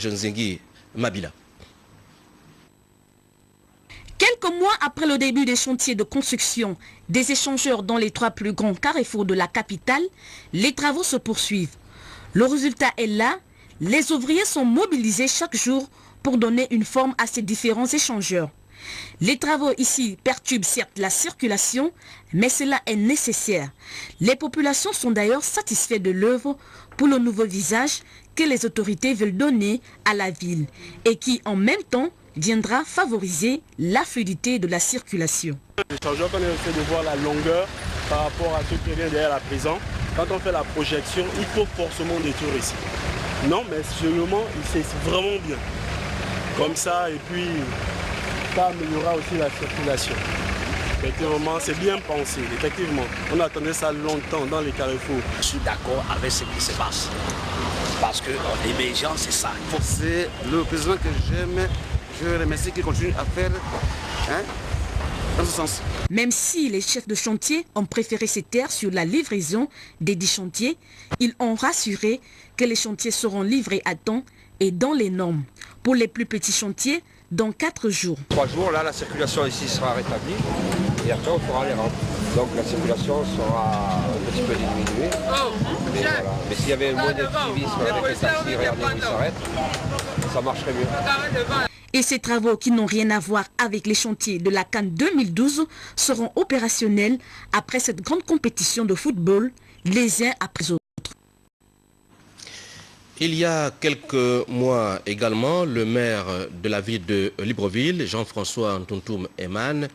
Nzengi Mabila. Quelques mois après le début des chantiers de construction des échangeurs dans les 3 plus grands carrefours de la capitale, les travaux se poursuivent. Le résultat est là, les ouvriers sont mobilisés chaque jour pour donner une forme à ces différents échangeurs. Les travaux ici perturbent certes la circulation, mais cela est nécessaire. Les populations sont d'ailleurs satisfaites de l'œuvre pour le nouveau visage que les autorités veulent donner à la ville et qui en même temps viendra favoriser la fluidité de la circulation. L'échangeur qu'on essaie de voir la longueur par rapport à ce qui est derrière la prison. Quand on fait la projection, il faut forcément détruire ici. Non, mais seulement, c'est vraiment bien. Comme ça, et puis, ça améliorera aussi la circulation. Effectivement, c'est bien pensé, effectivement. On attendait ça longtemps dans les carrefours. Je suis d'accord avec ce qui se passe. Parce que l'émergence, c'est ça. C'est le président que j'aime. Je remercie qu'il continue à faire dans ce sens. Même si les chefs de chantier ont préféré se taire sur la livraison des 10 chantiers, ils ont rassuré que les chantiers seront livrés à temps et dans les normes. Pour les plus petits chantiers, dans 4 jours. 3 jours, là, la circulation ici sera rétablie et après on fera les rampes. Donc la circulation sera un petit peu diminuée. Mais, voilà. Mais s'il y avait moins d'activisme avec les taxis, regardez, qui s'arrêtent, ça marcherait mieux. Et ces travaux qui n'ont rien à voir avec les chantiers de la CAN 2012 seront opérationnels après cette grande compétition de football, les uns après les autres. Il y a quelques mois également, le maire de la ville de Libreville, Jean-François Ntuntum Eman,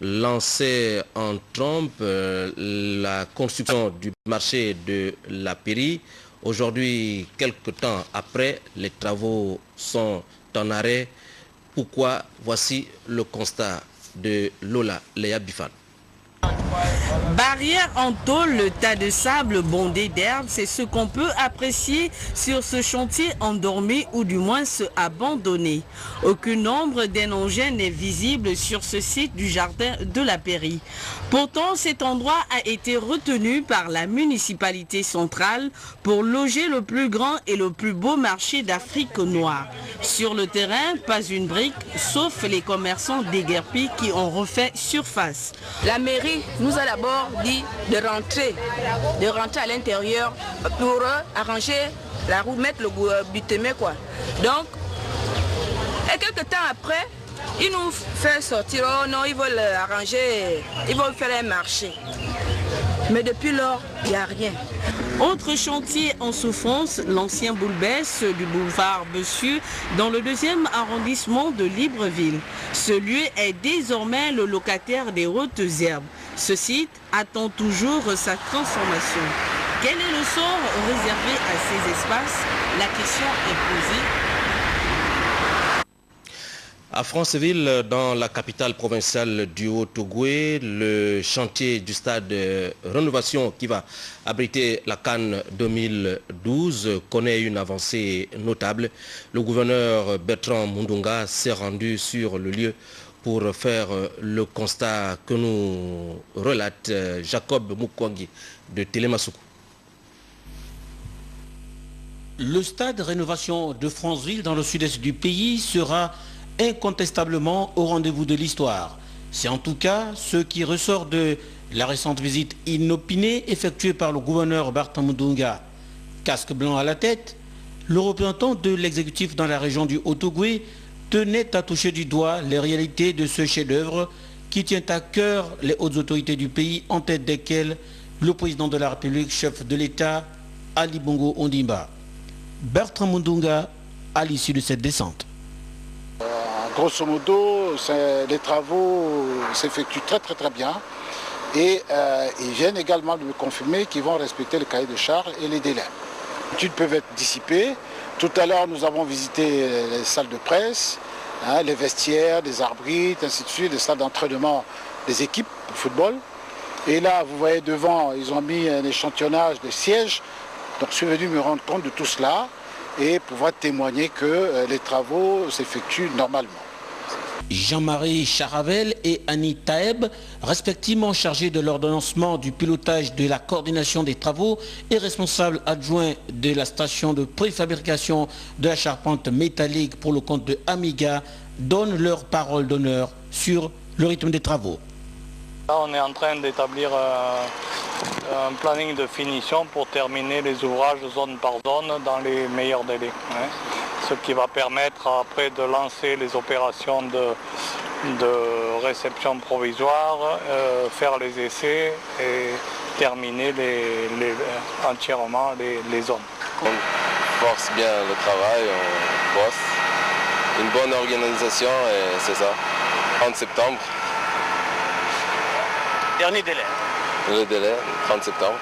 lançait en trompe la construction du marché de la Péri. Aujourd'hui, quelques temps après, les travaux sont en arrêt. Pourquoi? Voici le constat de Lola Léa Bifan. Barrière en tôle, le tas de sable bondé d'herbe, c'est ce qu'on peut apprécier sur ce chantier endormi ou du moins abandonné. Aucune ombre d'un engin n'est visible sur ce site du jardin de la Péri. Pourtant, cet endroit a été retenu par la municipalité centrale pour loger le plus grand et le plus beau marché d'Afrique noire. Sur le terrain, pas une brique, sauf les commerçants déguerpis qui ont refait surface. La mairie nous a d'abord dit de rentrer à l'intérieur pour arranger la roue, mettre le bitumé quoi. Donc, et quelques temps après, ils nous font sortir, oh non, ils veulent arranger, ils veulent faire un marché. Mais depuis lors, il n'y a rien. Autre chantier en souffrance, l'ancien boulebesse du boulevard Bessu dans le 2e arrondissement de Libreville. Ce lieu est désormais le locataire des hautes herbes. Ce site attend toujours sa transformation. Quel est le sort réservé à ces espaces? La question est posée. À Franceville, dans la capitale provinciale du Haut-Ogooué, le chantier du stade de rénovation qui va abriter la CAN 2012 connaît une avancée notable. Le gouverneur Bertrand Mundunga s'est rendu sur le lieu pour faire le constat que nous relate Jacob Mukwangi de Télémassoukou. Le stade de rénovation de Franceville dans le sud-est du pays sera incontestablement au rendez-vous de l'histoire. C'est en tout cas ce qui ressort de la récente visite inopinée effectuée par le gouverneur Bertrand Mundunga. Casque blanc à la tête, le représentant de l'exécutif dans la région du Haut-Ogooué tenait à toucher du doigt les réalités de ce chef-d'œuvre qui tient à cœur les hautes autorités du pays, en tête desquelles le président de la République, chef de l'État, Ali Bongo Ondimba. Bertrand Mundunga à l'issue de cette descente. Grosso modo, les travaux s'effectuent très bien et ils viennent également de me confirmer qu'ils vont respecter le cahier de charges et les délais. Les études peuvent être dissipées. Tout à l'heure, nous avons visité les salles de presse, les vestiaires, les arbitres, ainsi de suite, les salles d'entraînement des équipes de football. Et là, vous voyez devant, ils ont mis un échantillonnage des sièges. Donc je suis venu me rendre compte de tout cela et pouvoir témoigner que les travaux s'effectuent normalement. Jean-Marie Charavel et Annie Taeb, respectivement chargés de l'ordonnancement du pilotage de la coordination des travaux et responsables adjoints de la station de préfabrication de la charpente métallique pour le compte de Amiga, donnent leur parole d'honneur sur le rythme des travaux. Là, on est en train d'établir un planning de finition pour terminer les ouvrages zone par zone dans les meilleurs délais. Ce qui va permettre après de lancer les opérations de réception provisoire, faire les essais et terminer entièrement les zones. On force bien le travail, on bosse. Une bonne organisation et c'est ça. 30 septembre. Dernier délai. Le délai, 30 septembre.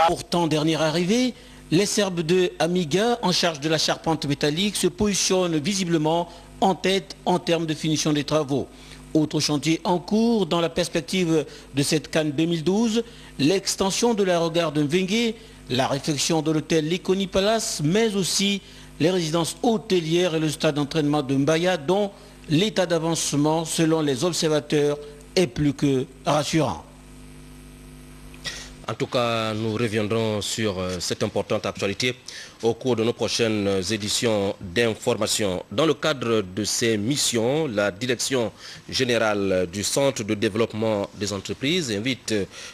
Pourtant, dernière arrivée, les Serbes de Amiga, en charge de la charpente métallique, se positionnent visiblement en tête en termes de finition des travaux. Autre chantier en cours dans la perspective de cette Cannes 2012, l'extension de l'aérogare de Mvengue, la réfection de l'hôtel Likoni Palace, mais aussi les résidences hôtelières et le stade d'entraînement de Mbaya, dont l'état d'avancement, selon les observateurs, est plus que rassurant. En tout cas, nous reviendrons sur cette importante actualité au cours de nos prochaines éditions d'information. Dans le cadre de ces missions, la direction générale du Centre de développement des entreprises invite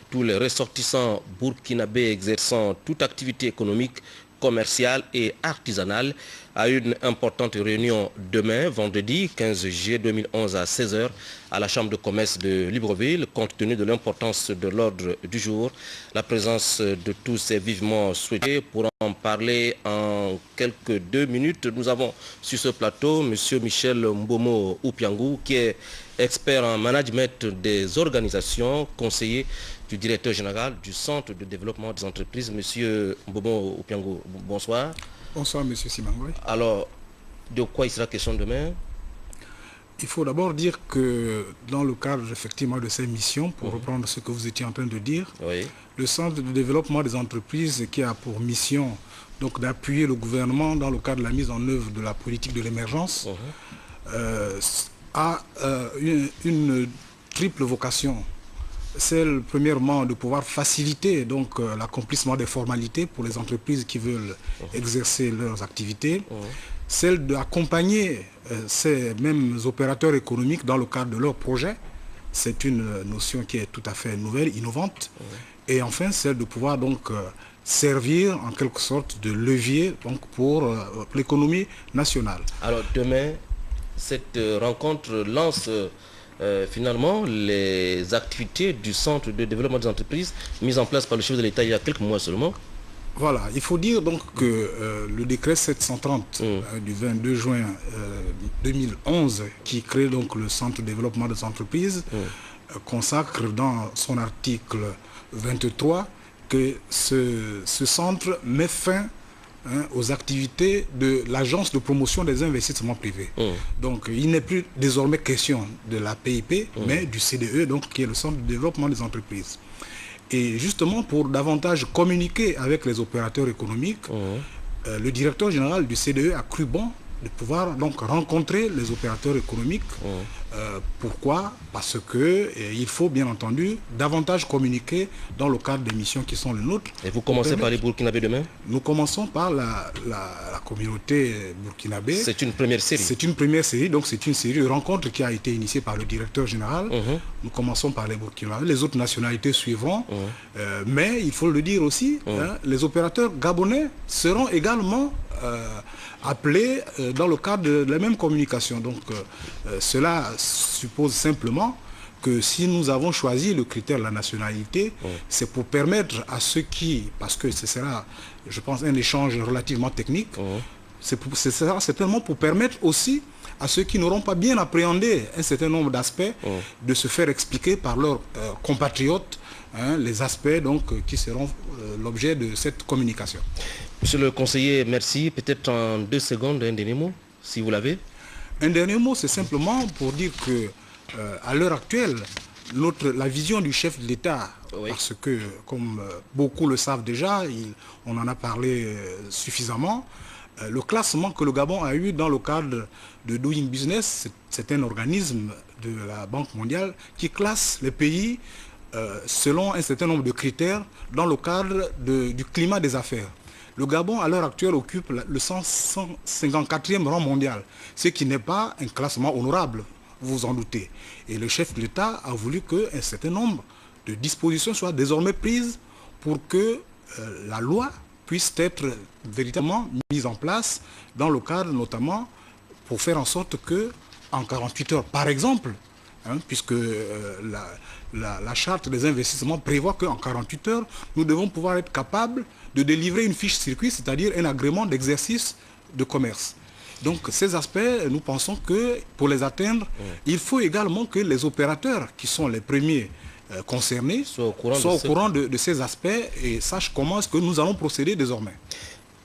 tous les ressortissants burkinabés exerçant toute activité économique, commerciale et artisanale à une importante réunion demain, vendredi 15 juillet 2011 à 16h à la Chambre de commerce de Libreville. Compte tenu de l'importance de l'ordre du jour, la présence de tous est vivement souhaitée. Pour en parler en quelques 2 minutes, nous avons sur ce plateau M. Michel Mbomo Opiangou, qui est expert en management des organisations, conseiller du directeur général du Centre de développement des entreprises. Monsieur Mbomo Opiangou, bonsoir. Bonsoir, monsieur Simangoy. Alors, de quoi il sera question demain? Il faut d'abord dire que dans le cadre effectivement de ces missions, pour reprendre ce que vous étiez en train de dire, le Centre de développement des entreprises qui a pour mission donc d'appuyer le gouvernement dans le cadre de la mise en œuvre de la politique de l'émergence a une triple vocation. Celle, premièrement, de pouvoir faciliter donc l'accomplissement des formalités pour les entreprises qui veulent exercer leurs activités. Celle d'accompagner ces mêmes opérateurs économiques dans le cadre de leurs projets. C'est une notion qui est tout à fait nouvelle, innovante. Et enfin, celle de pouvoir donc servir en quelque sorte de levier donc, pour l'économie nationale. Alors demain, cette rencontre lance finalement les activités du Centre de développement des entreprises mises en place par le chef de l'État il y a quelques mois seulement. Voilà, il faut dire donc que le décret 730 du 22 juin 2011 qui crée donc le Centre de développement des entreprises consacre dans son article 23 que ce centre met fin aux activités de l'Agence de promotion des investissements privés. Donc il n'est plus désormais question de la PIP, mais du CDE, donc, qui est le Centre de développement des entreprises. Et justement, pour davantage communiquer avec les opérateurs économiques, le directeur général du CDE a cru bon de pouvoir donc rencontrer les opérateurs économiques. Pourquoi? Parce que il faut bien entendu davantage communiquer dans le cadre des missions qui sont les nôtres. Et vous commencez par les Burkinabés demain? Nous commençons par la communauté burkinabé. C'est une première série. C'est une première série, donc c'est une série de rencontres qui a été initiée par le directeur général. Nous commençons par les Burkinabés, les autres nationalités suivront. Mais il faut le dire aussi, les opérateurs gabonais seront également appelés dans le cadre de la même communication. Donc cela suppose simplement que si nous avons choisi le critère de la nationalité, c'est pour permettre à ceux qui, parce que ce sera, je pense, un échange relativement technique, c'est certainement pour permettre aussi à ceux qui n'auront pas bien appréhendé un certain nombre d'aspects de se faire expliquer par leurs compatriotes les aspects donc, qui seront l'objet de cette communication. Monsieur le conseiller, merci. Peut-être en 2 secondes, un dernier mot, si vous l'avez. Un dernier mot, c'est simplement pour dire que à l'heure actuelle, la vision du chef de l'État, parce que comme beaucoup le savent déjà, on en a parlé suffisamment, le classement que le Gabon a eu dans le cadre de Doing Business, c'est un organisme de la Banque mondiale qui classe les pays selon un certain nombre de critères dans le cadre du climat des affaires. Le Gabon, à l'heure actuelle, occupe le 154e rang mondial, ce qui n'est pas un classement honorable, vous vous en doutez. Et le chef de l'État a voulu qu'un certain nombre de dispositions soient désormais prises pour que la loi puisse être véritablement mise en place dans le cadre notamment pour faire en sorte que en 48 heures, par exemple, puisque la charte des investissements prévoit qu'en 48 heures, nous devons pouvoir être capables de délivrer une fiche circuit, c'est-à-dire un agrément d'exercice de commerce. Donc ces aspects, nous pensons que pour les atteindre, il faut également que les opérateurs qui sont les premiers concernés soient au courant de ces aspects et sachent comment est-ce que nous allons procéder désormais.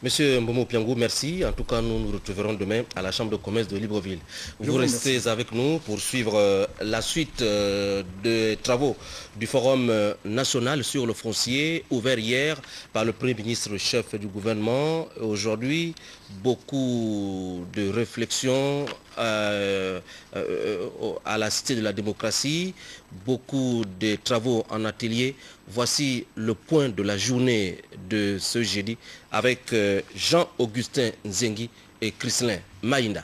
Monsieur Mbomo Piangou, merci. En tout cas, nous nous retrouverons demain à la Chambre de commerce de Libreville. Vous restez avec nous pour suivre la suite des travaux du Forum national sur le foncier, ouvert hier par le Premier ministre chef du gouvernement. Aujourd'hui, beaucoup de réflexions à la Cité de la démocratie, beaucoup de travaux en atelier. Voici le point de la journée de ce jeudi avec Jean-Augustin Nzengi et Chrislin Maïnda.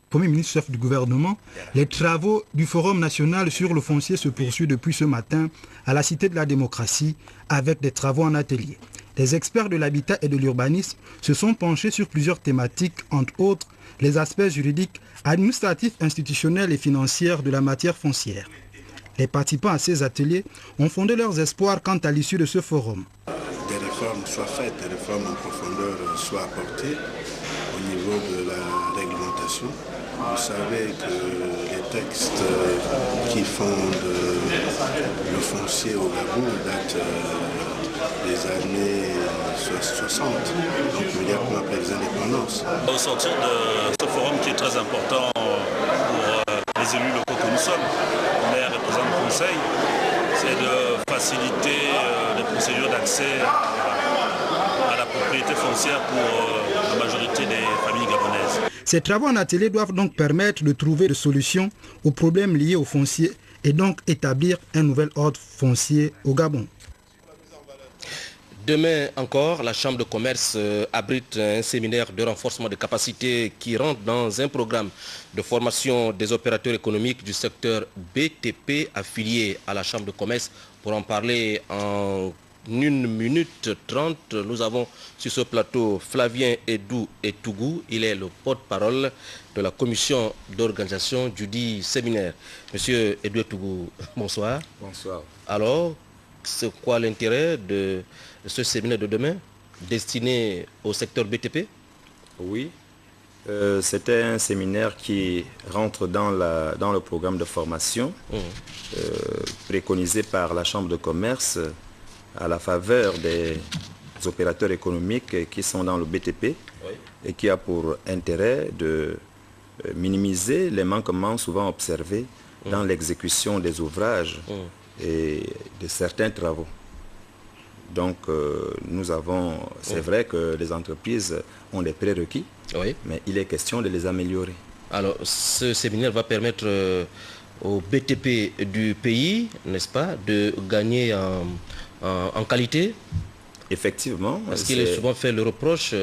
Premier ministre chef du gouvernement, les travaux du Forum national sur le foncier se poursuivent depuis ce matin à la Cité de la démocratie avec des travaux en atelier. Les experts de l'habitat et de l'urbanisme se sont penchés sur plusieurs thématiques, entre autres les aspects juridiques, administratifs, institutionnels et financiers de la matière foncière. Les participants à ces ateliers ont fondé leurs espoirs quant à l'issue de ce forum. Des réformes soient faites, des réformes en profondeur soient apportées au niveau de la réglementation. Vous savez que les textes qui fondent le foncier au Gabon datent des années 60, donc immédiatement après les indépendances. Au sortir de ce forum qui est très important pour les élus locaux que nous sommes, maires, représentants du Conseil, c'est de faciliter les procédures d'accès à la propriété foncière pour la majorité des familles gabonaises. Ces travaux en atelier doivent donc permettre de trouver des solutions aux problèmes liés au foncier et donc établir un nouvel ordre foncier au Gabon. Demain encore, la Chambre de commerce abrite un séminaire de renforcement de capacités qui rentre dans un programme de formation des opérateurs économiques du secteur BTP affilié à la Chambre de commerce. Pour en parler en 1 minute 30, nous avons sur ce plateau Flavien Edou Etougou. Il est le porte-parole de la commission d'organisation du dit séminaire. Monsieur Edou Etougou, bonsoir. Bonsoir. Alors, c'est quoi l'intérêt de ce séminaire de demain destiné au secteur BTP? Oui, c'était un séminaire qui rentre dans le programme de formation préconisé par la Chambre de commerce à la faveur des opérateurs économiques qui sont dans le BTP et qui a pour intérêt de minimiser les manquements souvent observés dans l'exécution des ouvrages et de certains travaux. Donc nous avons, c'est vrai que les entreprises ont des prérequis, mais il est question de les améliorer. Alors ce séminaire va permettre au BTP du pays, n'est-ce pas, de gagner en qualité? Effectivement. Parce qu'il est souvent fait le reproche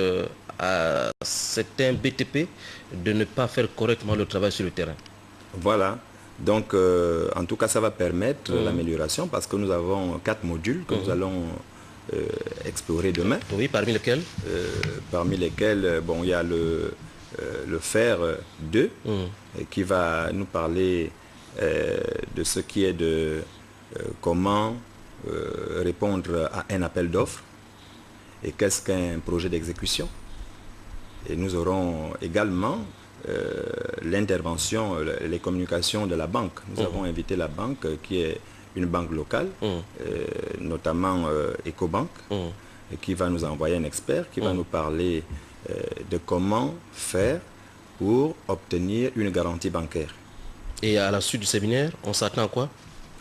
à certains BTP de ne pas faire correctement le travail sur le terrain. Voilà. Donc, en tout cas, ça va permettre l'amélioration parce que nous avons 4 modules que nous allons explorer demain. Oui, parmi lesquels bon, il y a le FER 2 qui va nous parler de ce qui est de comment répondre à un appel d'offres et qu'est-ce qu'un projet d'exécution. Et nous aurons également l'intervention, les communications de la banque. Nous avons invité la banque qui est une banque locale, notamment Ecobank, qui va nous envoyer un expert qui va nous parler de comment faire pour obtenir une garantie bancaire. Et à la suite du séminaire, on s'attend à quoi?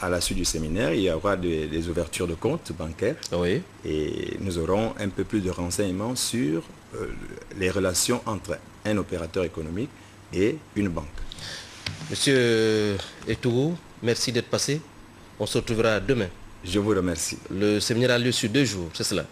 à la suite du séminaire, il y aura des ouvertures de comptes bancaires. Oui. Et nous aurons un peu plus de renseignements sur les relations entre un opérateur économique et une banque. Monsieur Etourou, merci d'être passé. On se retrouvera demain. Je vous remercie. Le séminaire a lieu sur 2 jours, c'est cela?